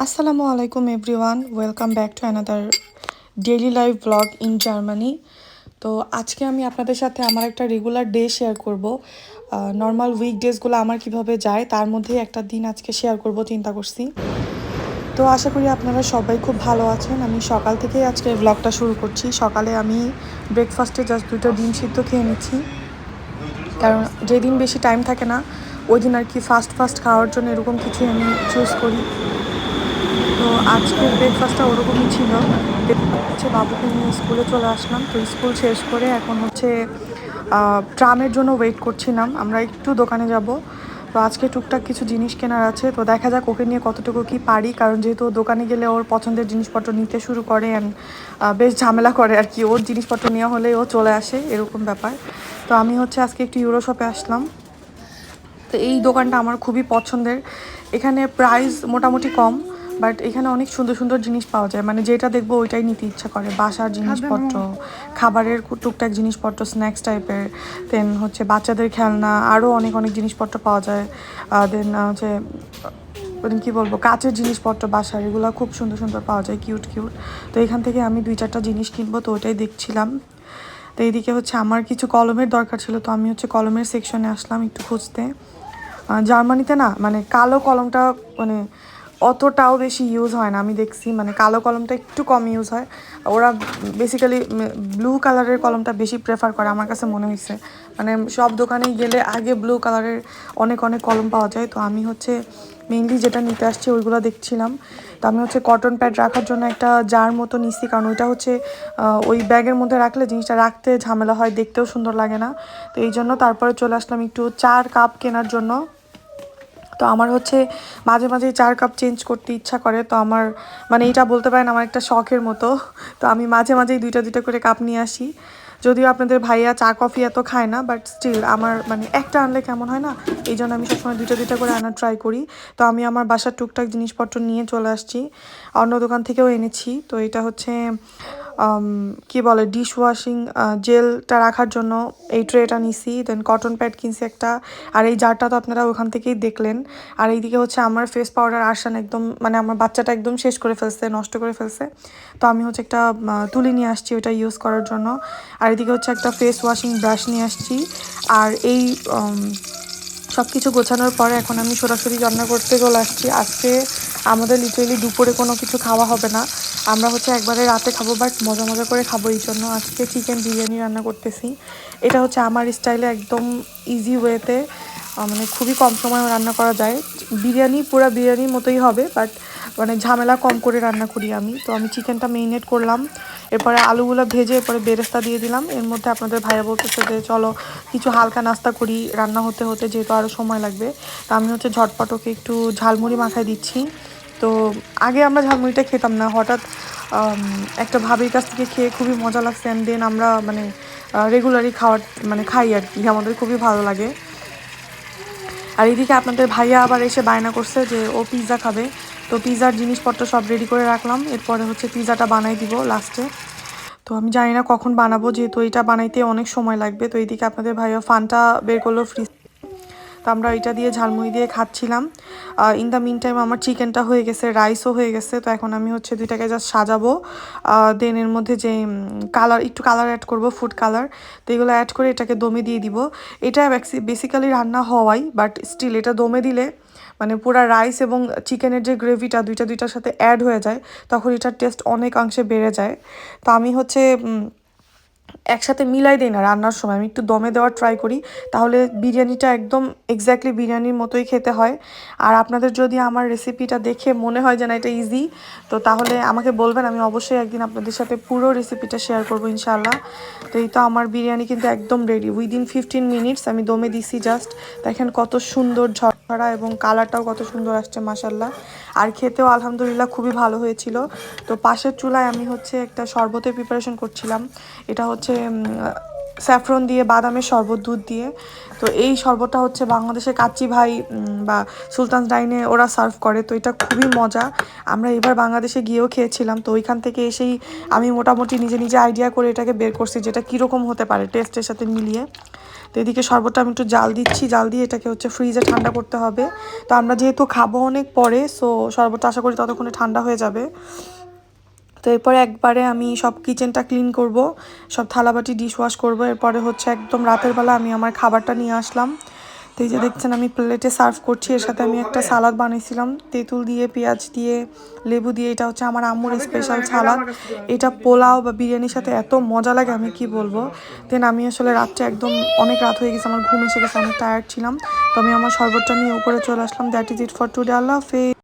আসসালামু আলাইকুম everyone, welcome back to another daily life blog in Germany. তো আজকে আমি আপনাদের সাথে আমার একটা রেগুলার ডে শেয়ার করব। নর্মাল উইকডেজগুলো আমার কিভাবে যায় তার মধ্যে একটা দিন আজকে শেয়ার করব চিন্তা করছি। তো আশা করি আপনারা সবাই খুব ভালো আছেন। আমি সকাল থেকেই আজকে ব্লগটা শুরু করছি। সকালে আমি ব্রেকফাস্টে জাস্ট 2টা ডিম সিদ্ধ খেয়ে নিচ্ছি, কারণ যেদিন বেশি টাইম থাকে না ওই দিন আর কি ফাস্ট খাওয়ার জন্য এরকম কিছু আমি চুজ করি। তো আজকের ব্রেকফাস্টটা ওরকমই ছিল। হচ্ছে বাবুকে নিয়ে স্কুলে চলে আসলাম। তো স্কুল শেষ করে এখন হচ্ছে ট্রামের জন্য ওয়েট করছিলাম। আমরা একটু দোকানে যাব। তো আজকে টুকটাক কিছু জিনিস কেনার আছে, তো দেখা যাক ওকে নিয়ে কতটুকু কি পারি, কারণ যেহেতু দোকানে গেলে ওর পছন্দের জিনিসপত্র নিতে শুরু করে অ্যান্ড বেশ ঝামেলা করে আর কি। ওর জিনিসপত্র নেওয়া হলে ও চলে আসে, এরকম ব্যাপার। তো আমি হচ্ছে আজকে একটু ইউরো শপে আসলাম। তো এই দোকানটা আমার খুবই পছন্দের। এখানে প্রাইস মোটামুটি কম, বাট এখানে অনেক সুন্দর সুন্দর জিনিস পাওয়া যায়। মানে যেটা দেখবো ওইটাই নিতে ইচ্ছা করে। বাসার জিনিসপত্র, খাবারের টুকটাক জিনিসপত্র, স্ন্যাক্স টাইপের, দেন হচ্ছে বাচ্চাদের খেলনা, আরও অনেক অনেক জিনিসপত্র পাওয়া যায়। দেন হচ্ছে কী বলবো, কাচের জিনিসপত্র বাসার, এগুলো খুব সুন্দর সুন্দর পাওয়া যায়, কিউট কিউট। তো এখান থেকে আমি 2-4টা জিনিস কিনবো, তো ওইটাই দেখছিলাম। তো এইদিকে হচ্ছে আমার কিছু কলমের দরকার ছিল, তো আমি হচ্ছে কলমের সেকশনে আসলাম একটু খুঁজতে। জার্মানিতে না মানে কালো কলমটা মানে অতটাও বেশি ইউজ হয় না, আমি দেখছি। মানে কালো কলমটা একটু কম ইউজ হয়। ওরা বেসিক্যালি ব্লু কালারের কলমটা বেশি প্রেফার করে আমার কাছে মনে হয়েছে। মানে সব দোকানেই গেলে আগে ব্লু কালারের অনেক অনেক কলম পাওয়া যায়। তো আমি হচ্ছে মেইনলি যেটা নিতে আসছি ওইগুলো দেখছিলাম। তো আমি হচ্ছে কটন প্যাড রাখার জন্য একটা জার মতো নিচ্ছি, কারণ ওইটা হচ্ছে ওই ব্যাগের মধ্যে রাখলে জিনিসটা রাখতে ঝামেলা হয়, দেখতেও সুন্দর লাগে না। তো এই জন্য তারপরে চলে আসলাম একটু 4 কাপ কেনার জন্য। তো আমার হচ্ছে মাঝে মাঝে 4 কাপ চেঞ্জ করতে ইচ্ছা করে। তো আমার মানে এইটা বলতে পারেন আমার একটা শখের মতো। তো আমি মাঝে মাঝেই 2টা করে কাপ নিয়ে আসি। যদিও আপনাদের ভাইয়া চা কফি এত খায় না, বাট স্টিল আমার মানে একটা আনলে কেমন হয় না, এই জন্য আমি সবসময় 2টা করে আনার ট্রাই করি। তো আমি আমার বাসার টুকটাক জিনিসপত্র নিয়ে চলে আসছি, অন্য দোকান থেকেও এনেছি। তো এটা হচ্ছে কি বলে, ডিশ ওয়াশিং জেলটা রাখার জন্য এই ট্রেটা নিছি। দেন কটন প্যাড কিনছি একটা, আর এই জারটা তো আপনারা ওখান থেকেই দেখলেন। আর এইদিকে হচ্ছে আমার ফেস পাউডার আসান একদম, মানে আমার বাচ্চাটা একদম শেষ করে ফেলছে, নষ্ট করে ফেলছে। তো আমি হচ্ছে একটা তুলি নিয়ে আসছি ওইটা ইউজ করার জন্য। আর এদিকে হচ্ছে একটা ফেস ওয়াশিং ব্রাশ নিয়ে আসছি। আর এই সব কিছু গোছানোর পরে এখন আমি সরাসরি রান্না করতে চলে আসছি। আজকে আমাদের লিটারেলি দুপুরে কোনো কিছু খাওয়া হবে না, আমরা হচ্ছে একবারে রাতে খাবো, বাট মজা মজা করে খাবো। এই জন্য আজকে চিকেন বিরিয়ানি রান্না করতেছি। এটা হচ্ছে আমার স্টাইলে একদম ইজি ওয়েতে, মানে খুবই কম সময় রান্না করা যায়। বিরিয়ানি পুরা বিরিয়ানির মতোই হবে, বাট মানে ঝামেলা কম করে রান্না করি আমি। তো আমি চিকেনটা মেরিনেট করলাম, এরপরে আলুগুলো ভেজে এরপরে বেরেস্তা দিয়ে দিলাম। এর মধ্যে আপনাদের ভাইয়া বলতেছে যে চলো কিছু হালকা নাস্তা করি রান্না হতে হতে, যেহেতু আরও সময় লাগবে। তো আমি হচ্ছে ঝটপট ওকে একটু ঝালমুড়ি মাখাই দিচ্ছি। তো আগে আমরা ঝালমুড়িটা খেতাম না, হঠাৎ একটা ভাবির কাছ থেকে খেয়ে খুবই মজা লাগছে। অ্যান্ড দেন আমরা মানে রেগুলারই খাই আর কি, আমাদের খুবই ভালো লাগে। আর এদিকে আপনাদের ভাইয়া আবার এসে বায়না করছে যে ও পিৎজা খাবে। তো পিৎজার জিনিসপত্র সব রেডি করে রাখলাম, এরপরে হচ্ছে পিৎজাটা বানাই দিব লাস্টে। তো আমি জানি না কখন বানাবো, যেহেতু এটা বানাইতে অনেক সময় লাগবে। তো এইদিকে আপনাদের ভাইয়া ফান্টা বের করলো ফ্রিজ। তো আমরা এটা দিয়ে ঝালমুড়ি দিয়ে খাচ্ছিলাম। ইন দ্য মিন টাইম আমার চিকেনটা হয়ে গেছে, রাইসও হয়ে গেছে। তো এখন আমি হচ্ছে 2টাকে জাস্ট সাজাবো। দেন এর মধ্যে যে একটু কালার অ্যাড করবো, ফুড কালার। তো এগুলো অ্যাড করে এটাকে দমে দিয়ে দিব। এটা বেসিক্যালি রান্না হওয়াই, বাট স্টিল এটা দমে দিলে মানে পুরা রাইস এবং চিকেনের যে গ্রেভিটা দুইটার সাথে অ্যাড হয়ে যায়, তখন এটার টেস্ট অনেকাংশে বেড়ে যায়। তো আমি হচ্ছে একসাথে মিলাই দিই না রান্নার সময়, আমি একটু দমে দেওয়ার ট্রাই করি, তাহলে বিরিয়ানিটা একদম এক্স্যাক্টলি বিরিয়ানির মতোই খেতে হয়। আর আপনাদের যদি আমার রেসিপিটা দেখে মনে হয় যে না এটা ইজি, তো তাহলে আমাকে বলবেন, আমি অবশ্যই একদিন আপনাদের সাথে পুরো রেসিপিটা শেয়ার করবো ইনশাআল্লাহ। তো এই তো আমার বিরিয়ানি কিন্তু একদম রেডি, উইদিন 15 মিনিটস আমি দমে দিছি জাস্ট। দেখেন কত সুন্দর ঝরঝরা এবং কালারটাও কত সুন্দর আসছে মাশাআল্লাহ। আর খেতেও আলহামদুলিল্লাহ খুবই ভালো হয়েছিল। তো পাশের চুলায় আমি হচ্ছে একটা শরবতের প্রিপারেশন করছিলাম। এটা হচ্ছে স্যাফরন দিয়ে বাদামের শরবত, দুধ দিয়ে। তো এই শরবতটা হচ্ছে বাংলাদেশের কাচ্চি ভাই বা সুলতানস ডাইনে ওরা সার্ভ করে। তো এটা খুবই মজা, আমরা এবার বাংলাদেশে গিয়েও খেয়েছিলাম। তো ওইখান থেকে এসেই আমি মোটামুটি নিজে নিজে আইডিয়া করে এটাকে বের করছি যেটা কীরকম হতে পারে টেস্টের সাথে মিলিয়ে। তো এদিকে শরবতটা আমি একটু জাল দিচ্ছি, জাল দিয়ে এটাকে হচ্ছে ফ্রিজে ঠান্ডা করতে হবে। তো আমরা যেহেতু খাবো অনেক পরে, সো শরবতটা আশা করি ততক্ষণে ঠান্ডা হয়ে যাবে। তো এরপরে একবারে আমি সব কিচেনটা ক্লিন করব, সব থালাবাটি ডিশ ওয়াশ করবো। এরপরে হচ্ছে একদম রাতের বেলা আমি আমার খাবারটা নিয়ে আসলাম। তো এই যে দেখছেন আমি প্লেটে সার্ভ করছি, এর সাথে আমি একটা সালাদ বানিয়েছিলাম তেঁতুল দিয়ে, পেঁয়াজ দিয়ে, লেবু দিয়ে। এটা হচ্ছে আমার আম্মুর স্পেশাল সালাদ। এটা পোলাও বা বিরিয়ানির সাথে এত মজা লাগে আমি কি বলবো। দেন আমি আসলে রাত্রে একদম অনেক রাত হয়ে গেছে, আমার ঘুম এসে গেছে, অনেক টায়ার্ড ছিলাম। তো আমি আমার শরবতটা নিয়ে উপরে চলে আসলাম। That is it for today. আল্লাহ হাফেজ।